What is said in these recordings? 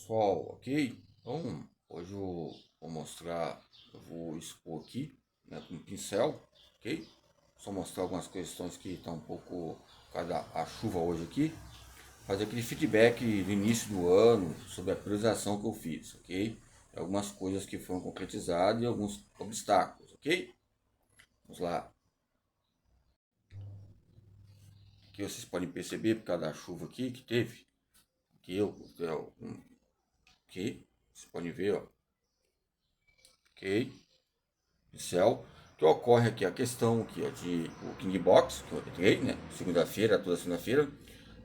Pessoal, ok? Então, hoje eu vou mostrar, eu vou expor aqui, né, com um pincel, ok? Só mostrar algumas questões que estão um pouco, por causa da chuva hoje aqui, fazer aquele feedback no início do ano sobre a priorização que eu fiz, ok? Algumas coisas que foram concretizadas e alguns obstáculos, ok? Vamos lá. Aqui vocês podem perceber, por causa da chuva aqui que teve, aqui, vocês podem ver, ó, ok? Pincel. Que ocorre aqui a questão aqui, ó, de o King Box, que eu entrei, né? Segunda-feira, toda segunda-feira.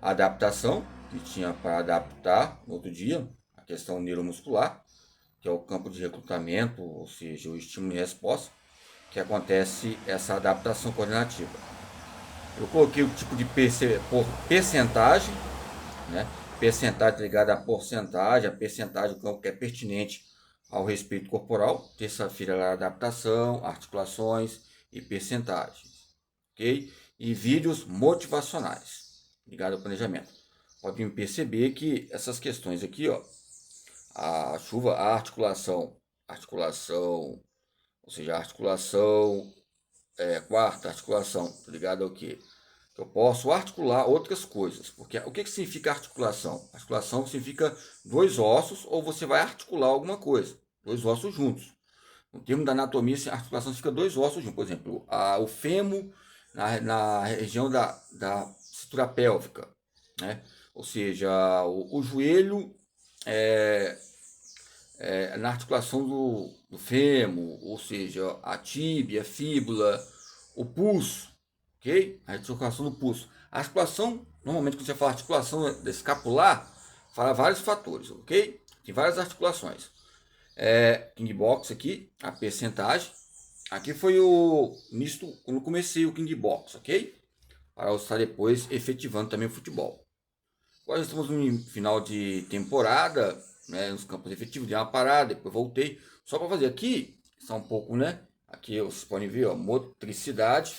A adaptação, que tinha para adaptar no outro dia, a questão neuromuscular, que é o campo de recrutamento, ou seja, o estímulo e resposta, que acontece essa adaptação coordenativa. Eu coloquei o tipo de por percentagem, né? Percentagem ligada à porcentagem, a percentagem do campo que é pertinente ao respeito corporal. Terça-feira lá adaptação, articulações e percentagens, ok? E vídeos motivacionais ligados ao planejamento. Podem perceber que essas questões aqui, ó, a chuva, a articulação, ou seja, a articulação, quarta articulação, ligada ao que? Eu posso articular outras coisas. Porque o que significa articulação? Articulação significa dois ossos ou você vai articular alguma coisa. Dois ossos juntos. No termo da anatomia, a articulação significa dois ossos juntos. Por exemplo, o fêmur na região da cintura pélvica. Né? Ou seja, o joelho na articulação do fêmur, ou seja, a tíbia, a fíbula, o pulso, ok? A articulação do pulso. A articulação, normalmente quando você fala articulação escapular, fala vários fatores, ok? Tem várias articulações. King Box aqui, a percentagem. Aqui foi o misto quando comecei o King Box, ok? Para eu estar depois efetivando também o futebol. Agora estamos no final de temporada, né, nos campos efetivos, dei uma parada, depois voltei. Só para fazer aqui, está um pouco, né? Aqui vocês podem ver, ó, motricidade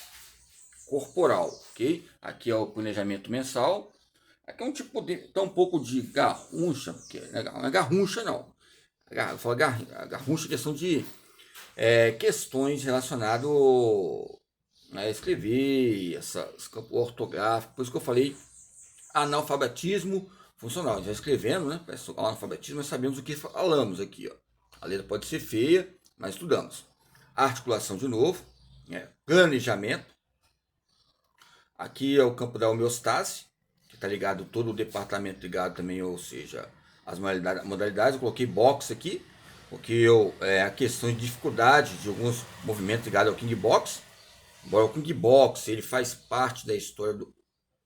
corporal, ok? Aqui é o planejamento mensal. Aqui é um tipo de, tá um pouco de garruncha, porque não é garruncha não. Eu falo garruncha, questão de questões relacionadas a escrever, essas campos ortográficos, por isso que eu falei analfabetismo funcional. Já escrevendo, né? Parece analfabetismo, mas sabemos o que falamos aqui. Ó. A letra pode ser feia, mas estudamos. Articulação de novo, planejamento. Aqui é o campo da homeostase, que está ligado todo o departamento ligado também, ou seja, as modalidades. Eu coloquei box aqui, porque a questão de dificuldade de alguns movimentos ligados ao King Box. Embora o King Box ele faz parte da história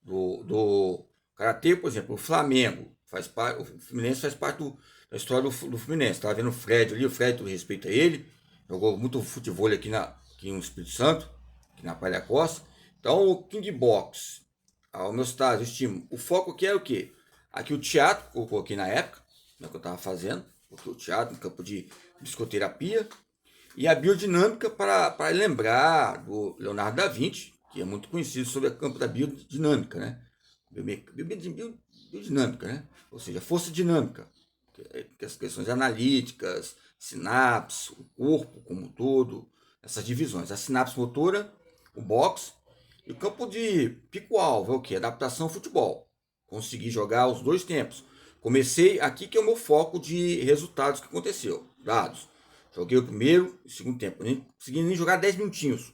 do Karatê, por exemplo, o Flamengo faz parte, o Fluminense faz parte da história do Fluminense. Estava vendo o Fred ali, o Fred, tudo respeito a ele, jogou muito futebol aqui no Espírito Santo, aqui na Praia da Costa. Então, o King Box, o meu estágio, o estímulo, o foco aqui é o quê? Aqui o teatro, que eu coloquei na época, né, que eu estava fazendo, porque o teatro, no campo de psicoterapia, e a biodinâmica para lembrar do Leonardo da Vinci, que é muito conhecido sobre o campo da biodinâmica, né? Biodinâmica, né? Ou seja, força dinâmica, que as questões analíticas, sinapse, o corpo como um todo, essas divisões. A sinapse motora, o box, e o campo de pico-alvo é o que? Adaptação ao futebol. Consegui jogar os dois tempos. Comecei aqui que é o meu foco de resultados que aconteceu, dados. Joguei o primeiro e o segundo tempo. Nem consegui nem jogar 10 minutinhos.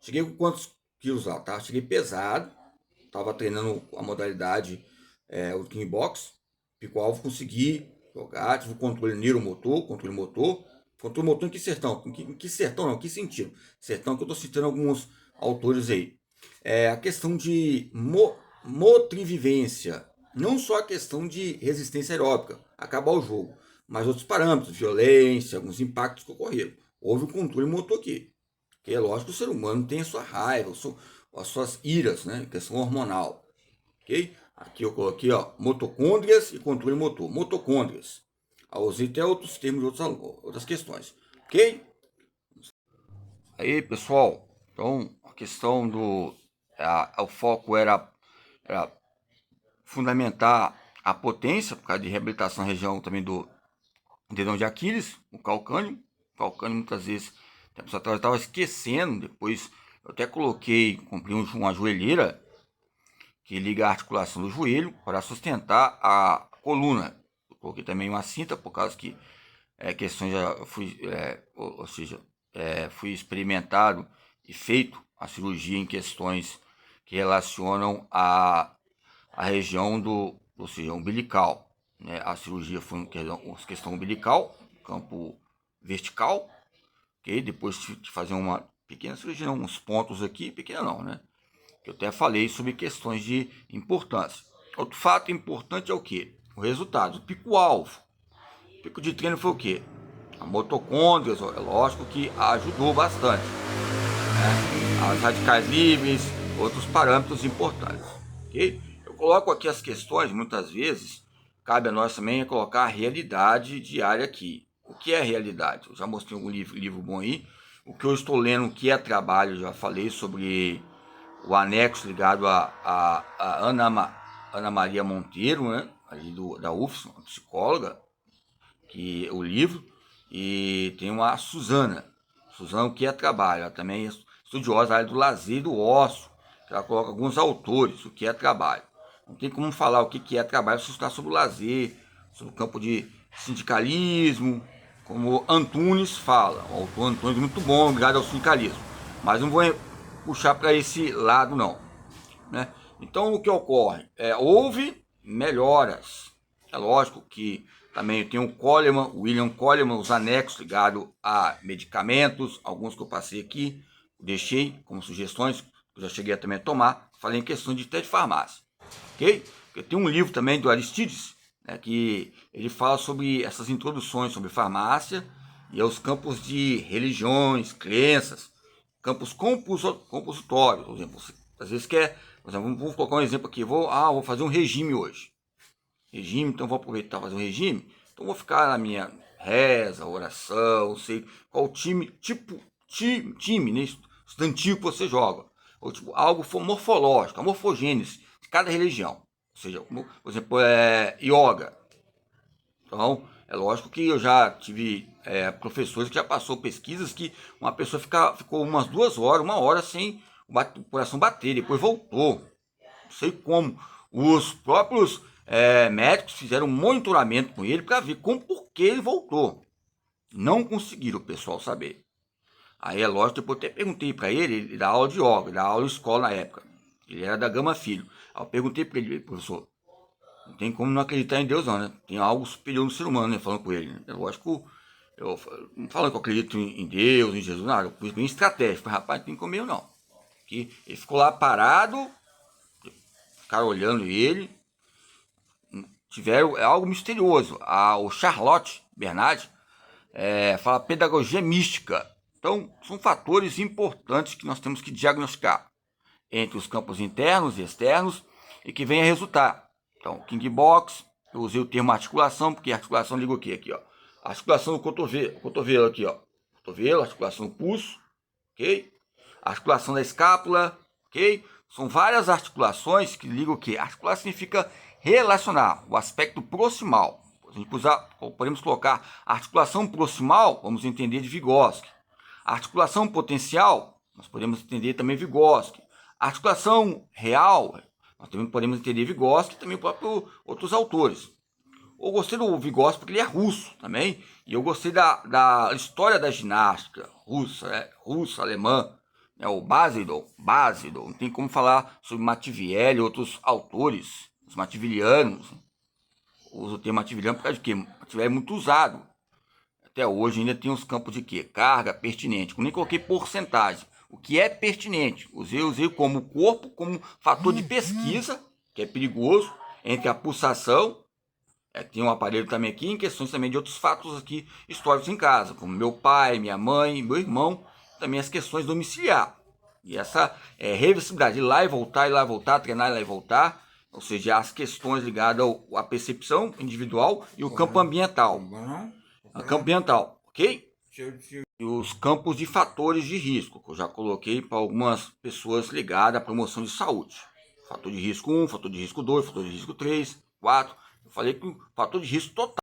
Cheguei com quantos quilos lá, tá? Cheguei pesado. Tava treinando a modalidade o King Box. Pico-alvo, consegui jogar. Tive o controle neuromotor, controle motor. Controle motor em que sertão? Em que sertão não? Em que sentido? Sertão que eu tô citando alguns autores aí. A questão de motrivivência. Não só a questão de resistência aeróbica, acabar o jogo, mas outros parâmetros, violência, alguns impactos que ocorreram. Houve um controle motor aqui. Que é lógico que o ser humano tem a sua raiva, as suas iras, né? Questão hormonal. Ok? Aqui eu coloquei, ó, mitocôndrias e controle motor. Mitocôndrias. Usei até outros termos, outras questões. Ok? Aí, pessoal. Então, a questão o foco era fundamentar a potência, por causa de reabilitação na região também do tendão de Aquiles, o calcânio. O calcânio muitas vezes, tempos atrás eu estava esquecendo, depois eu até comprei uma joelheira que liga a articulação do joelho para sustentar a coluna. Eu coloquei também uma cinta, por causa que questões já fui, ou seja, fui experimentado e feito a cirurgia em questões que relacionam a região ou seja, umbilical. Né? A cirurgia foi questão umbilical, campo vertical, ok? Depois de fazer uma pequena cirurgia, uns pontos aqui, pequena não, né? Eu até falei sobre questões de importância. Outro fato importante é o que? O resultado, o pico-alvo. O pico de treino foi o que? A mitocôndria, é lógico que ajudou bastante. Né? As radicais livres, outros parâmetros importantes. Ok? Eu coloco aqui as questões, muitas vezes, cabe a nós também colocar a realidade diária aqui. O que é realidade? Eu já mostrei algum livro bom aí. O que eu estou lendo, o que é trabalho, já falei sobre o anexo ligado a Ana Maria Monteiro, né? Ali da UFS, uma psicóloga, que o livro, e tem uma Suzana, o que é trabalho, ela também é estudiosa da área do lazer e do ócio, que ela coloca alguns autores, o que é trabalho. Não tem como falar o que é trabalho se está sobre o lazer, sobre o campo de sindicalismo, como Antunes fala, o autor Antunes é muito bom, ligado ao sindicalismo, mas não vou puxar para esse lado não, né? Então o que ocorre? Houve melhoras, é lógico que também tem o Coleman, William Coleman, os anexos ligados a medicamentos, alguns que eu passei aqui, deixei como sugestões, que eu já cheguei também a tomar, falei em questão de até de farmácia, ok? Porque tem um livro também do Aristides, né, que ele fala sobre essas introduções sobre farmácia e os campos de religiões, crenças, campos compositórios, por exemplo, você, às vezes quer, por exemplo, vamos colocar um exemplo aqui, vou fazer um regime hoje, então vou aproveitar e fazer um regime, então vou ficar na minha reza, oração, sei qual time, time né, estudantil que você joga, ou tipo, algo morfológico, a morfogênese de cada religião, ou seja, por exemplo, yoga. Então, é lógico que eu já tive professores que já passou pesquisas que uma pessoa ficou umas 2 horas, 1 hora sem o coração bater, depois voltou. Não sei como. Os próprios médicos fizeram um monitoramento com ele para ver por que ele voltou. Não conseguiram o pessoal saber. Aí é lógico, depois eu até perguntei para ele dá aula de yoga, ele dá aula de escola na época. Ele era da Gama Filho. Aí eu perguntei para ele, professor, não tem como não acreditar em Deus não, né? Tem algo superior no ser humano, né? Falando com ele. Né? É lógico, eu não falo que eu acredito em Deus, em Jesus, nada. Eu pus bem estratégico. Falei, rapaz, não tem como eu não. Que ele ficou lá parado, ficaram olhando ele. Tiveram algo misterioso. O Charlotte Bernard fala pedagogia mística. Então, são fatores importantes que nós temos que diagnosticar entre os campos internos e externos e que venha a resultar. Então, King Box, eu usei o termo articulação, porque a articulação liga o quê? Aqui, ó. A articulação do cotovelo aqui, ó. Cotovelo, articulação do pulso, ok? A articulação da escápula, ok? São várias articulações que ligam o quê? Articular significa relacionar, o aspecto proximal. A gente podemos colocar a articulação proximal, vamos entender de Vygotsky. A articulação potencial, nós podemos entender também Vygotsky. A articulação real, nós também podemos entender Vygotsky e também outros autores. Eu gostei do Vygotsky porque ele é russo também, e eu gostei da história da ginástica russa, alemã, o Basildon, não tem como falar sobre Machiavelli e outros autores, os machiavellianos. Uso o termo machiavelliano por causa de quê? Machiavelli é muito usado. Até hoje ainda tem os campos de quê? Carga pertinente. Eu nem coloquei porcentagem. O que é pertinente? Usei como corpo, como fator de pesquisa, que é perigoso, entre a pulsação, tem um aparelho também aqui, em questões também de outros fatos aqui históricos em casa, como meu pai, minha mãe, meu irmão, também as questões domiciliar. E essa reversibilidade, ir lá e voltar, treinar e lá e voltar, ou seja, as questões ligadas à percepção individual e o campo ambiental. A campo ambiental, ok? E os campos de fatores de risco, que eu já coloquei para algumas pessoas ligadas à promoção de saúde. Fator de risco 1, fator de risco 2, fator de risco 3, 4, Eu falei que o fator de risco total.